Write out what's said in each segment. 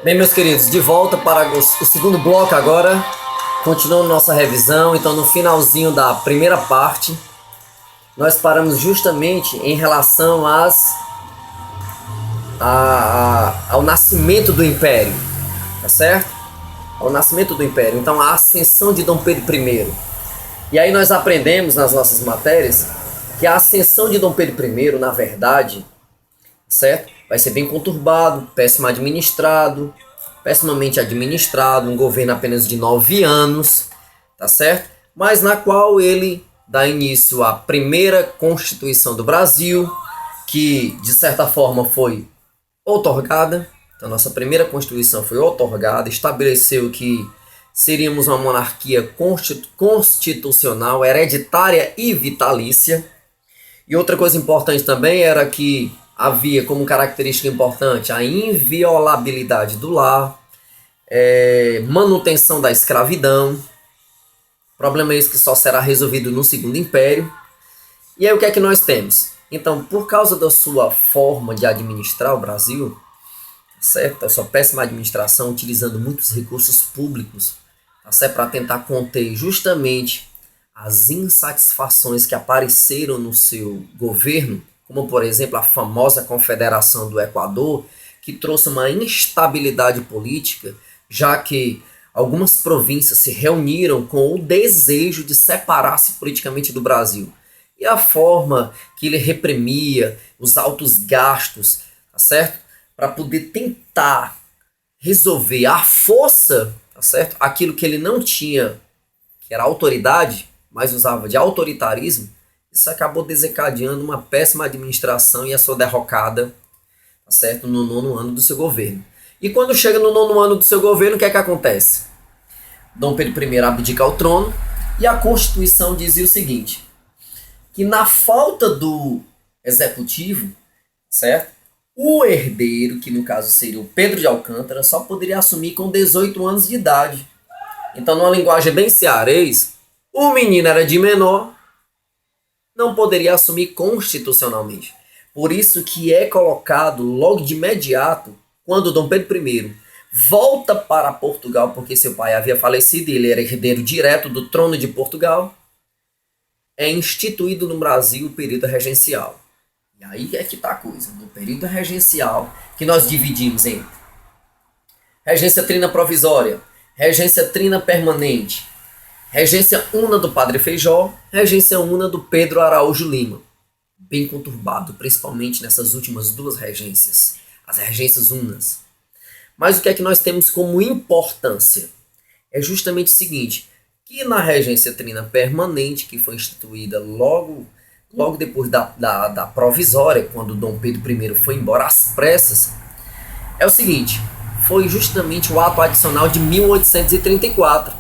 Bem, meus queridos, de volta para o segundo bloco agora, continuando nossa revisão. Então, no finalzinho da primeira parte, nós paramos justamente em relação ao nascimento do Império, tá certo? Ao nascimento do Império, então a ascensão de Dom Pedro I. E aí nós aprendemos nas nossas matérias que a ascensão de Dom Pedro I, na verdade, certo? Vai ser bem conturbado, pessimamente administrado, um governo apenas de 9 anos, tá certo? Mas na qual ele dá início à primeira Constituição do Brasil, que de certa forma foi outorgada. Então nossa primeira Constituição foi outorgada, estabeleceu que seríamos uma monarquia constitucional, hereditária e vitalícia. E outra coisa importante também era que havia como característica importante a inviolabilidade do lar, manutenção da escravidão, problema esse que só será resolvido no Segundo Império. E aí o que é que nós temos? Então, por causa da sua forma de administrar o Brasil, certo? A sua péssima administração, utilizando muitos recursos públicos, tá certo? Para tentar conter justamente as insatisfações que apareceram no seu governo, como por exemplo a famosa Confederação do Equador, que trouxe uma instabilidade política, já que algumas províncias se reuniram com o desejo de separar-se politicamente do Brasil. E a forma que ele reprimia os altos gastos, tá certo? Para poder tentar resolver à força, tá certo? Aquilo que ele não tinha, que era autoridade, mas usava de autoritarismo. Isso acabou desencadeando uma péssima administração e a sua derrocada, tá certo? No 9º ano do seu governo. E quando chega no 9º ano do seu governo, o que é que acontece? Dom Pedro I abdica ao trono e a Constituição dizia o seguinte, que na falta do executivo, certo? O herdeiro, que no caso seria o Pedro de Alcântara, só poderia assumir com 18 anos de idade. Então, numa linguagem bem cearês, o menino era de menor, não poderia assumir constitucionalmente. Por isso que é colocado logo de imediato, quando Dom Pedro I volta para Portugal, porque seu pai havia falecido e ele era herdeiro direto do trono de Portugal, é instituído no Brasil o período regencial. E aí é que está a coisa, no período regencial, que nós dividimos em regência trina provisória, regência trina permanente, regência una do Padre Feijó, regência una do Pedro Araújo Lima. Bem conturbado, principalmente nessas últimas duas regências, as regências unas. Mas o que é que nós temos como importância? É justamente o seguinte, que na regência trina permanente, que foi instituída logo depois da provisória, quando Dom Pedro I foi embora às pressas, é o seguinte, foi justamente o ato adicional de 1834,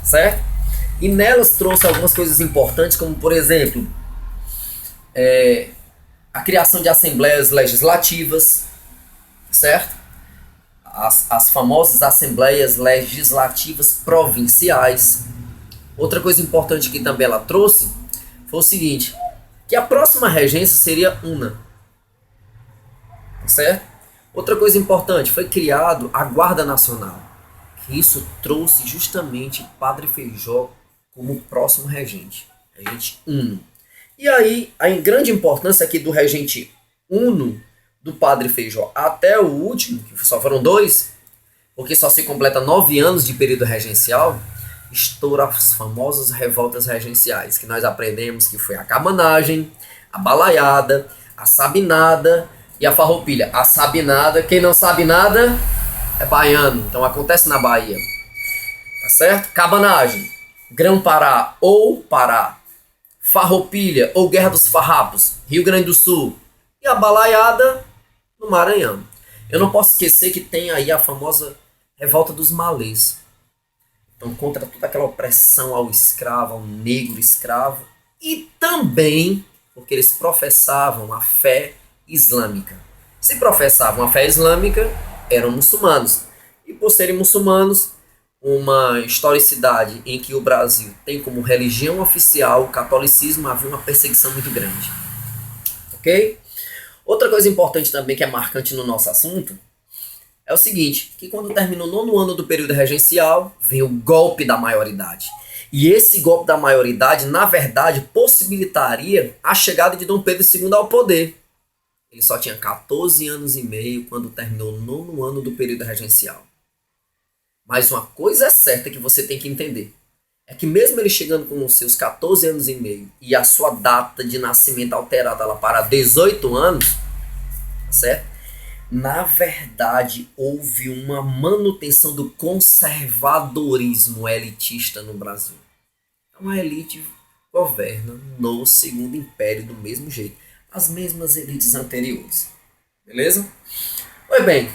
certo? E nelas trouxe algumas coisas importantes, como por exemplo, a criação de assembleias legislativas, certo? As famosas assembleias legislativas provinciais. Outra coisa importante que também ela trouxe foi o seguinte, que a próxima regência seria una, certo? Outra coisa importante, foi criado a Guarda Nacional, que isso trouxe justamente Padre Feijó como próximo regente uno. E aí, a grande importância aqui do regente uno, do Padre Feijó até o último, que só foram 2, porque só se completa 9 anos de período regencial, estoura as famosas revoltas regenciais, que nós aprendemos que foi a cabanagem, a balaiada, a sabinada e a farroupilha. A sabinada, quem não sabe nada é baiano, então acontece na Bahia, tá certo? Cabanagem, Grão-Pará ou Pará, farroupilha ou Guerra dos Farrapos, Rio Grande do Sul, e a balaiada no Maranhão. Eu não posso esquecer que tem aí a famosa revolta dos malês. Então, contra toda aquela opressão ao escravo, ao negro escravo, e também porque eles professavam a fé islâmica. Se professavam a fé islâmica, eram muçulmanos. E por serem muçulmanos, uma historicidade em que o Brasil tem como religião oficial o catolicismo, havia uma perseguição muito grande. Ok? Outra coisa importante também que é marcante no nosso assunto é o seguinte, que quando termina o nono ano do período regencial, vem o golpe da maioridade. E esse golpe da maioridade, na verdade, possibilitaria a chegada de Dom Pedro II ao poder. Ele só tinha 14 anos e meio quando terminou o nono ano do período regencial. Mas uma coisa é certa que você tem que entender. É que mesmo ele chegando com os seus 14 anos e meio e a sua data de nascimento alterada lá para 18 anos, certo? Na verdade, houve uma manutenção do conservadorismo elitista no Brasil. Então a elite governa no Segundo Império do mesmo jeito. As mesmas elites anteriores. Beleza? Pois bem,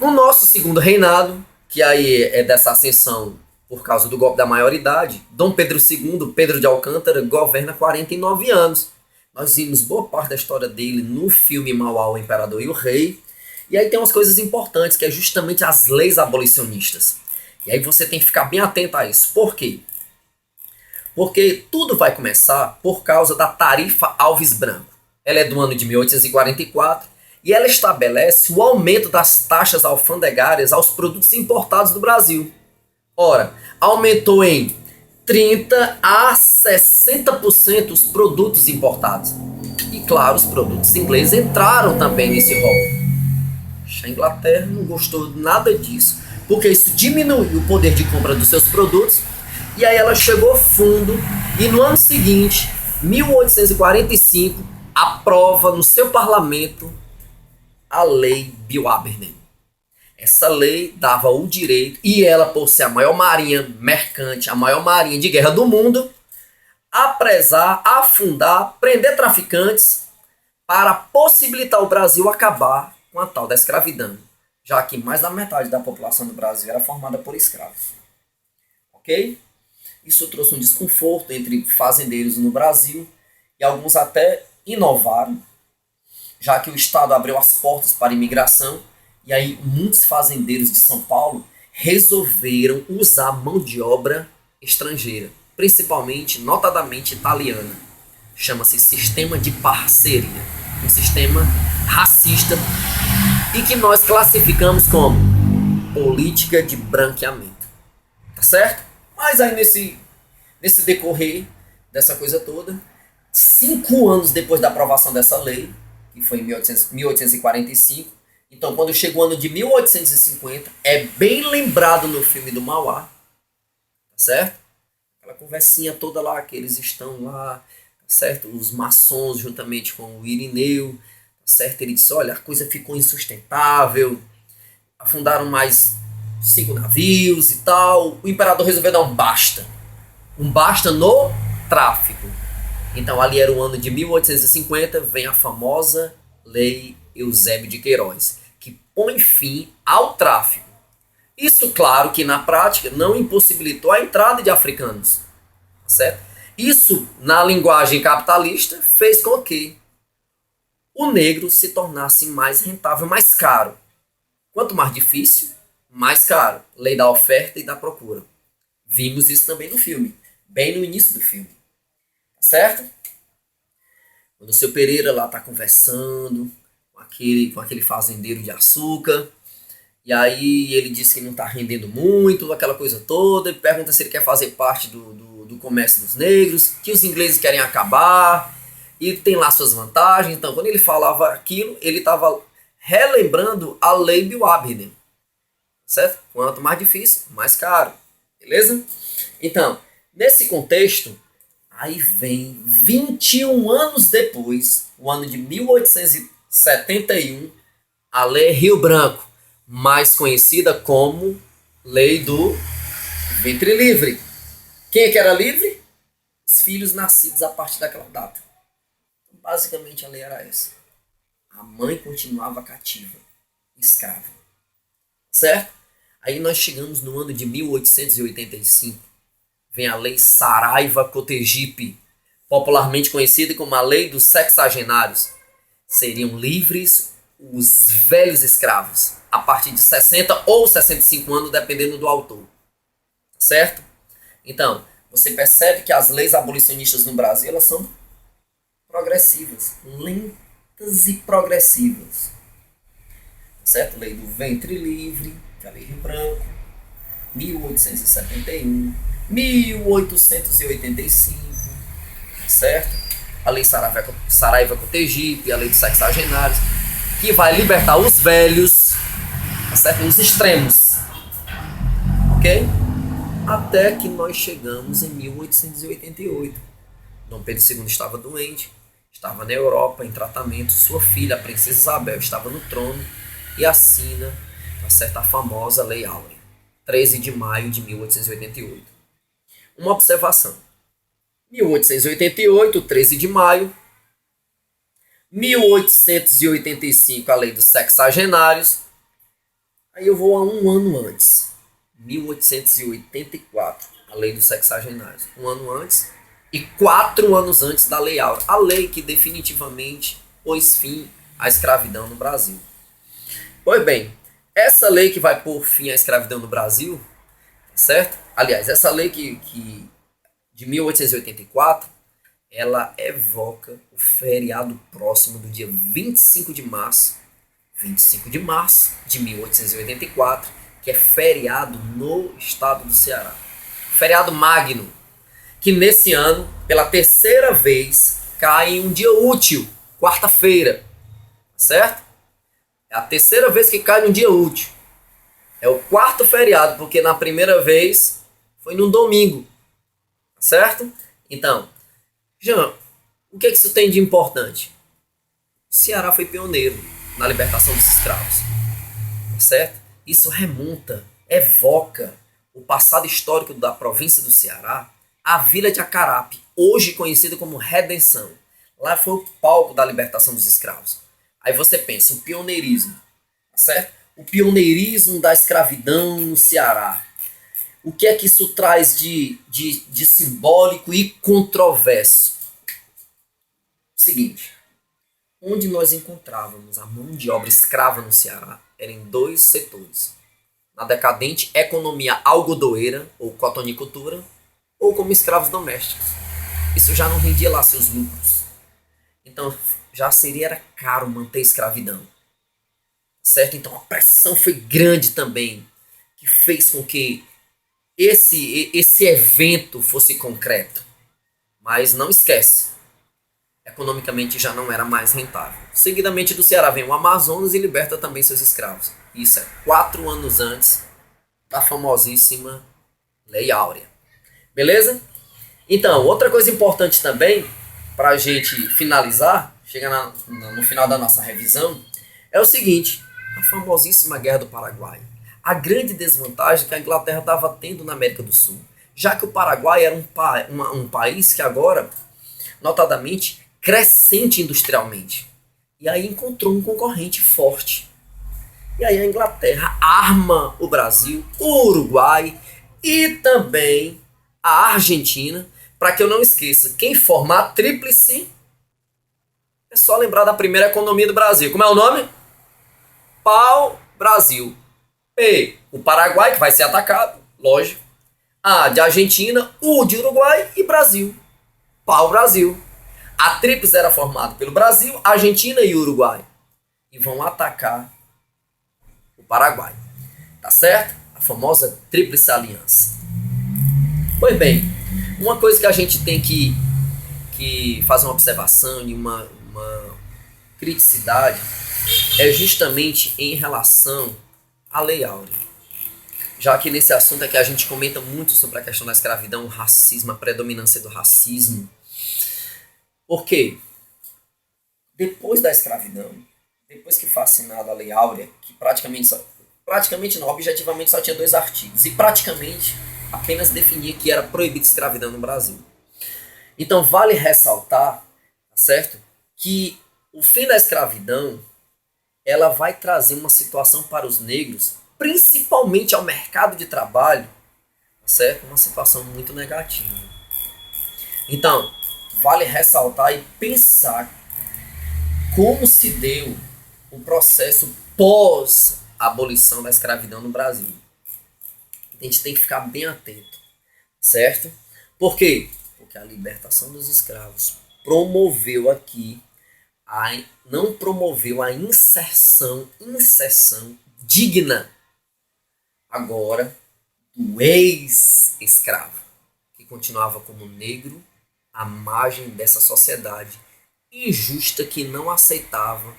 no nosso segundo reinado, que aí é dessa ascensão por causa do golpe da maioridade, Dom Pedro II, Pedro de Alcântara, governa 49 anos. Nós vimos boa parte da história dele no filme Mauá, o Imperador e o Rei. E aí tem umas coisas importantes, que é justamente as leis abolicionistas. E aí você tem que ficar bem atento a isso. Por quê? Porque tudo vai começar por causa da Tarifa Alves Branco. Ela é do ano de 1844 e ela estabelece o aumento das taxas alfandegárias aos produtos importados do Brasil. Ora, aumentou em 30 a 60% os produtos importados. E claro, os produtos ingleses entraram também nesse rol. A Inglaterra não gostou nada disso, porque isso diminuiu o poder de compra dos seus produtos, e aí ela chegou fundo, e no ano seguinte, 1845, aprova no seu parlamento a Lei Bill Abernethy. Essa lei dava o direito, e ela, por ser a maior marinha mercante, a maior marinha de guerra do mundo, apresar, afundar, prender traficantes para possibilitar o Brasil acabar com a tal da escravidão, já que mais da metade da população do Brasil era formada por escravos. Ok? Isso trouxe um desconforto entre fazendeiros no Brasil e alguns até inovaram, já que o Estado abriu as portas para a imigração. E aí muitos fazendeiros de São Paulo resolveram usar mão de obra estrangeira, principalmente, notadamente italiana. Chama-se sistema de parceria, um sistema racista e que nós classificamos como política de branqueamento. Tá certo? Mas aí nesse decorrer dessa coisa toda, 5 anos depois da aprovação dessa lei, que foi em 1845, então, quando chega o ano de 1850, é bem lembrado no filme do Mauá, tá certo? Aquela conversinha toda lá, que eles estão lá, tá certo? Os maçons, juntamente com o Irineu, tá certo? Ele disse, olha, a coisa ficou insustentável, afundaram mais 5 navios e tal. O imperador resolveu dar um basta no tráfico. Então, ali era o ano de 1850, vem a famosa Lei Eusébio de Queiroz, que põe fim ao tráfico. Isso, claro, que na prática não impossibilitou a entrada de africanos, certo? Isso, na linguagem capitalista, fez com que o negro se tornasse mais rentável, mais caro. Quanto mais difícil, mais caro. Lei da oferta e da procura. Vimos isso também no filme, bem no início do filme, certo? Quando o seu Pereira lá está conversando com aquele fazendeiro de açúcar, e aí ele diz que não está rendendo muito, aquela coisa toda, e pergunta se ele quer fazer parte do comércio dos negros, que os ingleses querem acabar, e tem lá suas vantagens. Então, quando ele falava aquilo, ele estava relembrando a Lei Bill Abernethy, certo? Quanto mais difícil, mais caro, beleza? Então, nesse contexto, aí vem 21 anos depois, o ano de 1871, a Lei Rio Branco, mais conhecida como Lei do Ventre Livre. Quem é que era livre? Os filhos nascidos a partir daquela data. Basicamente a lei era essa. A mãe continuava cativa, escrava. Certo? Aí nós chegamos no ano de 1885. Vem a Lei Saraiva-Cotegipe, popularmente conhecida como a Lei dos Sexagenários. Seriam livres os velhos escravos, a partir de 60 ou 65 anos, dependendo do autor. Certo? Então, você percebe que as leis abolicionistas no Brasil, elas são progressivas, lentas e progressivas. certo? Lei do ventre livre, que é a Lei Rio Branco, 1871, 1885, certo? A Lei Saraiva Cotegipe, a Lei dos Sexagenários, que vai libertar os velhos, tá certo? Os extremos, ok? Até que nós chegamos em 1888. Dom Pedro II estava doente, estava na Europa em tratamento, sua filha, a princesa Isabel, estava no trono e assina, tá certo, a famosa Lei Áurea, 13 de maio de 1888. Uma observação. 1888, 13 de maio. 1885, a Lei dos Sexagenários. Aí eu vou a um ano antes. 1884, a Lei dos Sexagenários. Um ano antes e 4 anos antes da Lei Áurea. A lei que definitivamente pôs fim à escravidão no Brasil. Pois bem, essa lei que vai pôr fim à escravidão no Brasil, certo? Aliás, essa lei de 1884, ela evoca o feriado próximo do dia 25 de março, 25 de março de 1884, que é feriado no estado do Ceará. Feriado magno, que nesse ano, pela terceira vez, cai em um dia útil, quarta-feira, certo? É a terceira vez que cai num dia útil. É o quarto feriado, porque na primeira vez foi num domingo, certo? Então, Jean, o que isso tem de importante? O Ceará foi pioneiro na libertação dos escravos, certo? Isso remonta, evoca o passado histórico da província do Ceará, a vila de Acarape, hoje conhecida como Redenção. Lá foi o palco da libertação dos escravos. Aí você pensa, o pioneirismo, certo? O pioneirismo da escravidão no Ceará. O que é que isso traz de simbólico e controverso? Seguinte, onde nós encontrávamos a mão de obra escrava no Ceará era em dois setores. Na decadente economia algodoeira, ou cotonicultura, ou como escravos domésticos. Isso já não rendia lá seus lucros. Então já era caro manter a escravidão. Certo? Então a pressão foi grande também, que fez com que esse evento fosse concreto. Mas não esquece, economicamente já não era mais rentável. Seguidamente do Ceará vem o Amazonas e liberta também seus escravos. Isso é 4 anos antes da famosíssima Lei Áurea. Beleza? Então, outra coisa importante também, para a gente finalizar, chegar no final da nossa revisão, é o seguinte, a famosíssima Guerra do Paraguai. A grande desvantagem que a Inglaterra estava tendo na América do Sul, já que o Paraguai era um país que agora, notadamente, crescente industrialmente. E aí encontrou um concorrente forte. E aí a Inglaterra arma o Brasil, o Uruguai e também a Argentina, para que eu não esqueça, quem formar a tríplice é só lembrar da primeira economia do Brasil. Como é o nome? Pau-Brasil. P, o Paraguai, que vai ser atacado, lógico. A de Argentina, U de Uruguai e Brasil. Pau-Brasil. A tríplice era formada pelo Brasil, Argentina e Uruguai. E vão atacar o Paraguai. Tá certo? A famosa tríplice aliança. Pois bem, uma coisa que a gente tem que fazer uma observação e uma criticidade é justamente em relação à Lei Áurea. Já que nesse assunto aqui a gente comenta muito sobre a questão da escravidão, o racismo, a predominância do racismo. Por quê? Depois da escravidão, depois que foi assinada a Lei Áurea, que praticamente não, objetivamente só tinha 2 artigos, e praticamente apenas definia que era proibida a escravidão no Brasil. Então vale ressaltar, certo, que o fim da escravidão ela vai trazer uma situação para os negros, principalmente ao mercado de trabalho, certo? Uma situação muito negativa. Então, vale ressaltar e pensar como se deu o processo pós-abolição da escravidão no Brasil. A gente tem que ficar bem atento, certo? Por quê? Porque a libertação dos escravos promoveu aqui não promoveu a inserção digna agora do ex-escravo, que continuava como negro à margem dessa sociedade injusta que não aceitava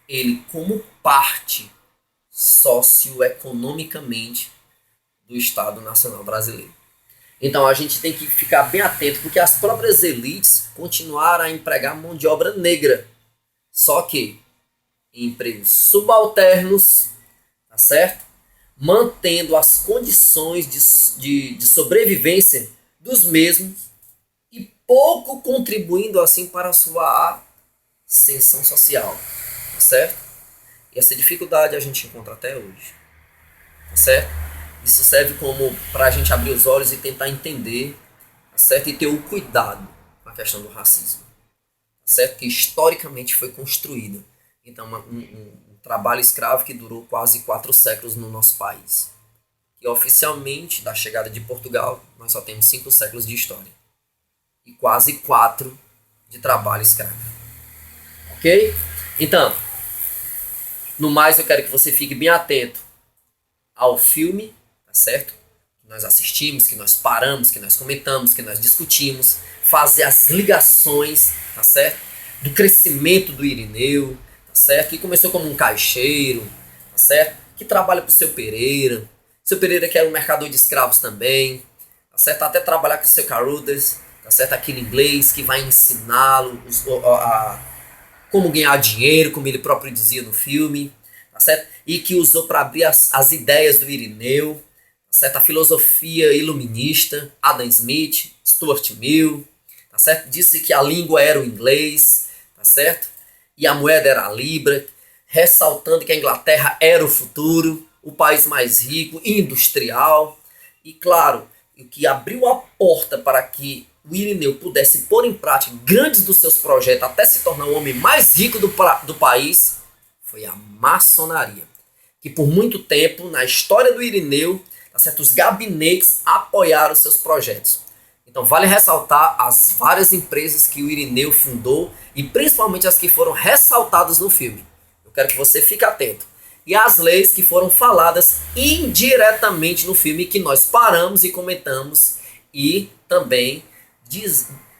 ele como parte socioeconomicamente do Estado Nacional Brasileiro. Então a gente tem que ficar bem atento, porque as próprias elites continuaram a empregar mão de obra negra, só que em empregos subalternos, tá certo? Mantendo as condições de sobrevivência dos mesmos e pouco contribuindo assim para a sua ascensão social, tá certo? E essa dificuldade a gente encontra até hoje, tá certo? Isso serve como para a gente abrir os olhos e tentar entender, tá certo? E ter o cuidado com a questão do racismo, tá certo? Que historicamente foi construído. Então, um trabalho escravo que durou quase 4 séculos no nosso país. E oficialmente, da chegada de Portugal, nós só temos 5 séculos de história. E quase 4 de trabalho escravo. Ok? Então, no mais, eu quero que você fique bem atento ao filme, tá certo? Que nós assistimos, que nós paramos, que nós comentamos, que nós discutimos, fazer as ligações, tá certo? Do crescimento do Irineu, tá certo? Que começou como um caixeiro, tá certo? Que trabalha pro seu Pereira. Seu Pereira que era um mercador de escravos também, tá certo? Até trabalhar com o seu Carruthers, tá certo? Aquele inglês que vai ensiná-lo como ganhar dinheiro, como ele próprio dizia no filme, tá certo? E que usou para abrir as ideias do Irineu, tá certo? A filosofia iluminista, Adam Smith, Stuart Mill, tá certo? Disse que a língua era o inglês, tá certo? E a moeda era a libra, ressaltando que a Inglaterra era o futuro, o país mais rico e industrial. E claro, o que abriu a porta para que o Irineu pudesse pôr em prática grandes dos seus projetos até se tornar o homem mais rico do país foi a maçonaria. Que por muito tempo, na história do Irineu, tá certo, os gabinetes apoiaram seus projetos. Então vale ressaltar as várias empresas que o Irineu fundou e principalmente as que foram ressaltadas no filme. Eu quero que você fique atento. E as leis que foram faladas indiretamente no filme, que nós paramos e comentamos e também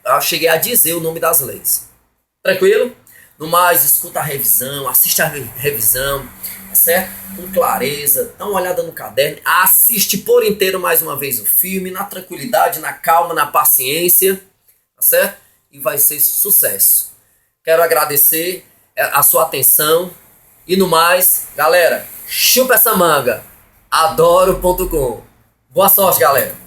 eu cheguei a dizer o nome das leis. Tranquilo? No mais, escuta a revisão, assiste a revisão, tá certo? Com clareza, dá uma olhada no caderno, assiste por inteiro mais uma vez o filme, na tranquilidade, na calma, na paciência, tá certo? E vai ser sucesso. Quero agradecer a sua atenção e no mais, galera, chupa essa manga. Adoro.com. Boa sorte, galera.